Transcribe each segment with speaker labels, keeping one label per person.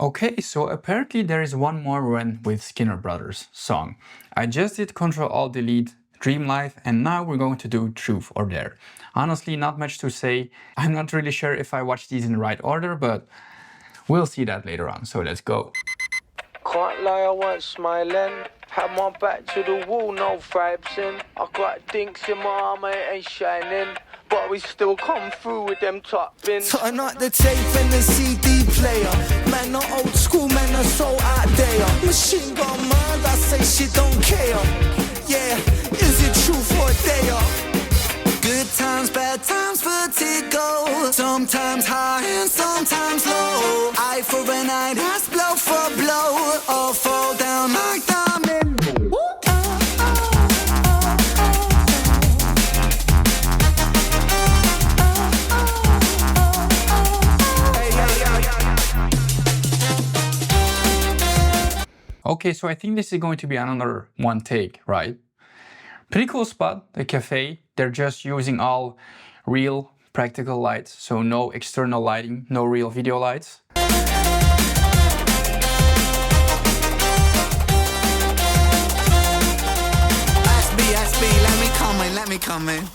Speaker 1: Okay, so apparently there is one more run with Skinner Brothers song. I just did Ctrl-Alt-Delete Dream Life, and now we're going to do Truth or Dare. Honestly, not much to say. I'm not really sure if I watched these in the right order, but we'll see that later on, so let's go.
Speaker 2: Can't lie, I wasn't smiling. Had my back to the wall, no vibes in. I got dinks in my arm, it ain't shining. But we still come through with them top bins.
Speaker 3: Turn up the tape and the CD player. Man, not old school, man, are so out there. Machine gun mad, I say she don't care. Yeah, is it truth or dare? Good times, bad times, vertigo. Sometimes high and sometimes low. Eye for an eye, that's blow for blow. Or fall down like diamond.
Speaker 1: Okay, so I think this is going to be another one take, right? Pretty cool spot, the cafe. They're just using all real practical lights, so no external lighting, no real video lights.
Speaker 3: SB, let me come in.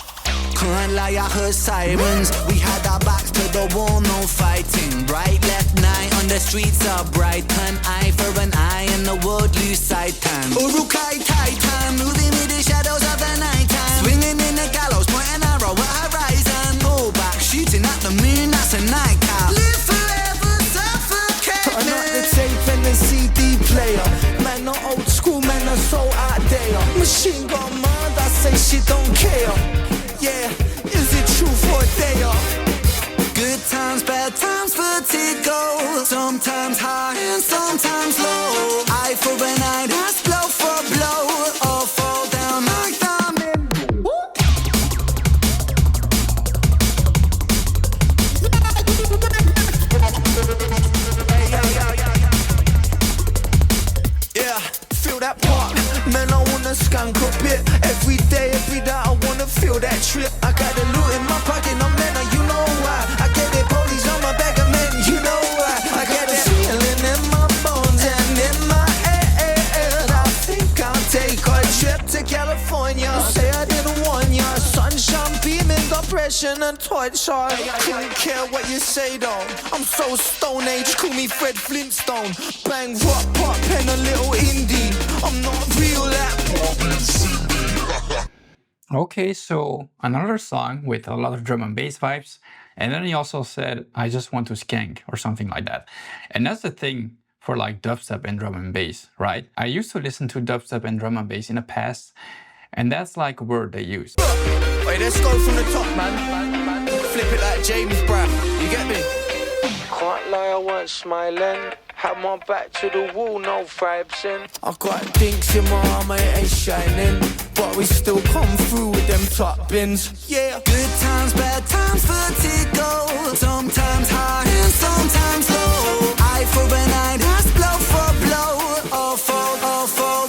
Speaker 3: Can't lie, I heard sirens. We had our backs to the wall, no fighting. Right, left, night on the streets of Brighton. Eye for an eye and the world lose sight time. Urukai Titan, moving with the shadows of the night time. Swinging in the gallows, point an arrow at horizon. Pull back, shooting at the moon, that's a nightcap. Live forever, suffocate. Turn up the tape and the CD player. Man, not old school, man, are so out there. Machine gun mad, I say she don't care. Yeah, is it truth or dare? Good times, bad times, vertigo. Sometimes high and sometimes low. Eye for an eye, that's blow for blow. Or fall down like diamond. Yeah, feel that part. Man, I wanna skank a bit. Every day I wanna feel that trip. I got the loot in my pocket, no man, you know why. I get it, police on my back, man, you know why. I got the feeling in my bones and in my head. I think I'll take a trip to California. Say I didn't want ya. Sunshine beaming, depression and torture. Couldn't care what you say though. I'm so stone age, call me Fred Flintstone. Bang, rock, pop, and a little indie. I'm not real at
Speaker 1: Okay, so another song with a lot of drum and bass vibes, and then he also said, I just want to skank or something like that. And that's the thing for like dubstep and drum and bass, right? I used to listen to dubstep and drum and bass in the past, and that's like a word they use.
Speaker 3: Wait, let's go from the top, man. Flip it like James Brown, you get me?
Speaker 2: Can't lie, I wasn't smiling. Had my back to the wall, no vibes in.
Speaker 3: I got dinks in my arm, it ain't shining. But we still come through with them top bins. Yeah. Good times, bad times, vertigo. Sometimes high and sometimes low. Eye for an eye, that's blow for blow. Or fall, or fall,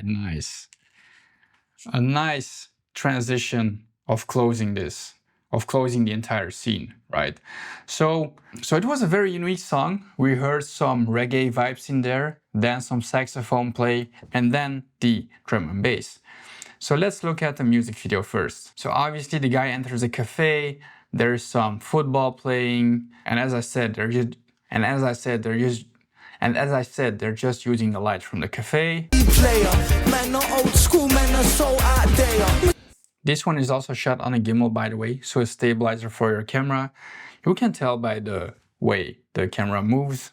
Speaker 1: Nice. A nice transition of closing this, of closing the entire scene, right? So it was a very unique song. We heard some reggae vibes in there, then some saxophone play, and then the drum and bass. So let's look at the music video first. So obviously the guy enters a cafe, there's some football playing, and as I said, they're just using the light from the cafe. This one is also shot on a gimbal, by the way, so a stabilizer for your camera. You can tell by the way the camera moves.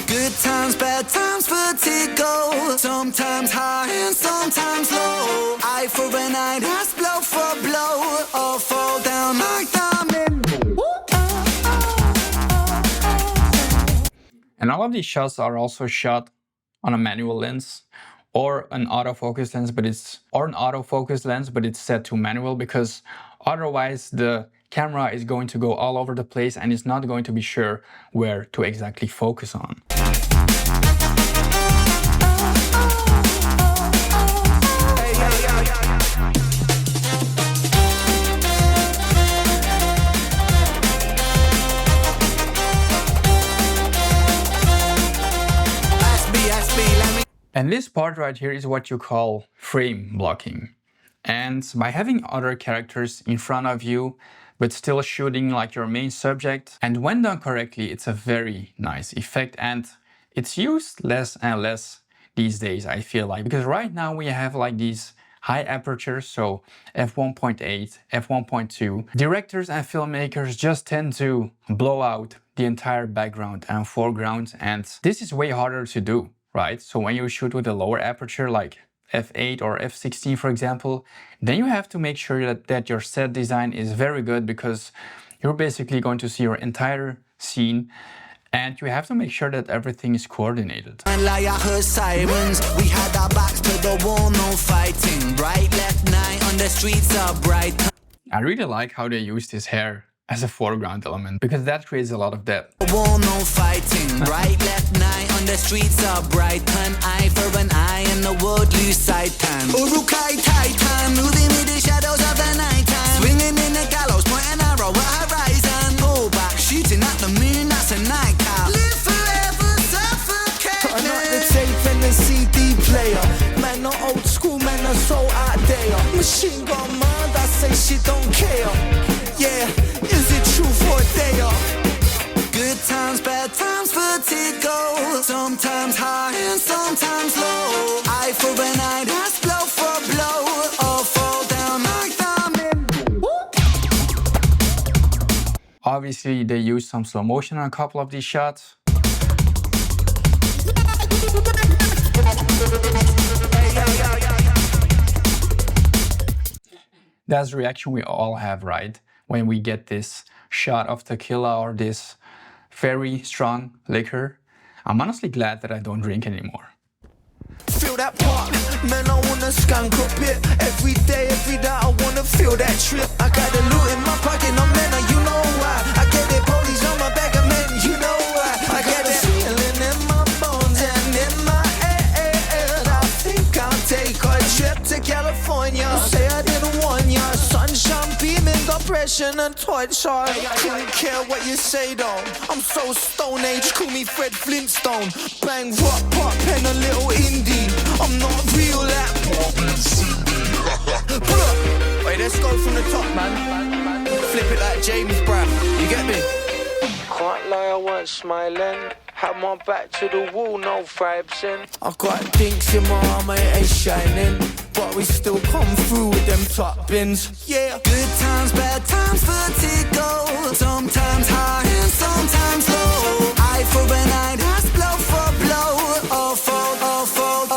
Speaker 1: Good times, bad times, vertigo. Sometimes high and sometimes low. Eye for an eye, that's blow for blow. Or fall down like diamond. And all of these shots are also shot on a manual lens or an autofocus lens, but it's set to manual because otherwise the camera is going to go all over the place and it's not going to be sure where to exactly focus on. And this part right here is what you call frame blocking. And by having other characters in front of you, but still shooting like your main subject, and when done correctly, it's a very nice effect, and it's used less and less these days, I feel like, because right now we have like these high apertures, so f1.8, f1.2. Directors and filmmakers just tend to blow out the entire background and foreground, and this is way harder to do, right? So when you shoot with a lower aperture like f8 or f16 for example, then you have to make sure that your set design is very good, because you're basically going to see your entire scene and you have to make sure that everything is coordinated.
Speaker 3: And like I heard sirens, we had our backs to the wall, no fighting. Right, left, night on the streets are bright.
Speaker 1: I really like how they use this hair as a foreground element, because that creates a lot of depth.
Speaker 3: Wall, no fighting. Right, left, night on the streets are bright. An eye for an eye and the world lose sight time. Urukai Titan, moving with the shadows of the night time. Swinging in the gallows, point an arrow at horizon. Pull back, shooting at the moon, that's a nightcap. Live forever, suffocate. I'm not the tape and the CD player. Man, not old school, man, are so out there. Machine gun mind, I say she don't care. Yeah, is it true for a day off? Good times, bad times, vertigo. Sometimes high and sometimes low. Eye for an eye, that's blow for blow. Or fall down like diamond.
Speaker 1: Obviously, they use some slow motion on a couple of these shots. That's the reaction we all have, right? When we get this shot of tequila or this very strong liquor. I'm honestly glad that I don't drink anymore.
Speaker 3: Feel that pop, man, I wanna skank a bit. Every day I wanna feel that trip. I got the loot in my pocket, no man, you know why. I get the police on my back, man, you know why. I got the feeling in my bones and in my head. I think I'll take a trip to California. Say I didn't want ya. Sunshine beaming, depression and torture. Couldn't care what you say though. I'm so stone age, call me Fred Flintstone. Bang, rock, pop, and a little indie. I'm not real at Wait, let's go from the top, man. Flip it like James Brown. You get me?
Speaker 2: Can't lie, I wasn't smiling. Had my back to the wall, no vibes in.
Speaker 3: I got dinks in my armor, it ain't shining. But we still come through with them top bins. Yeah. Good times, bad times, vertigo. Sometimes high and sometimes low. Eye for an eye, that's blow for blow. All fall, all fall,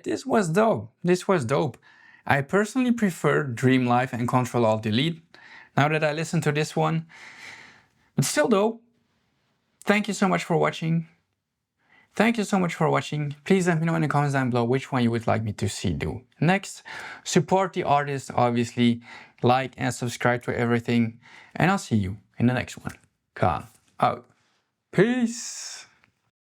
Speaker 1: This was dope. This was dope. I personally prefer Dream Life and Control Alt Delete now that I listened to this one. But still dope. Thank you so much for watching. Thank you so much for watching. Please let me know in the comments down below which one you would like me to see do next. Support the artist, obviously. Like and subscribe to everything. And I'll see you in the next one. Khan out. Peace.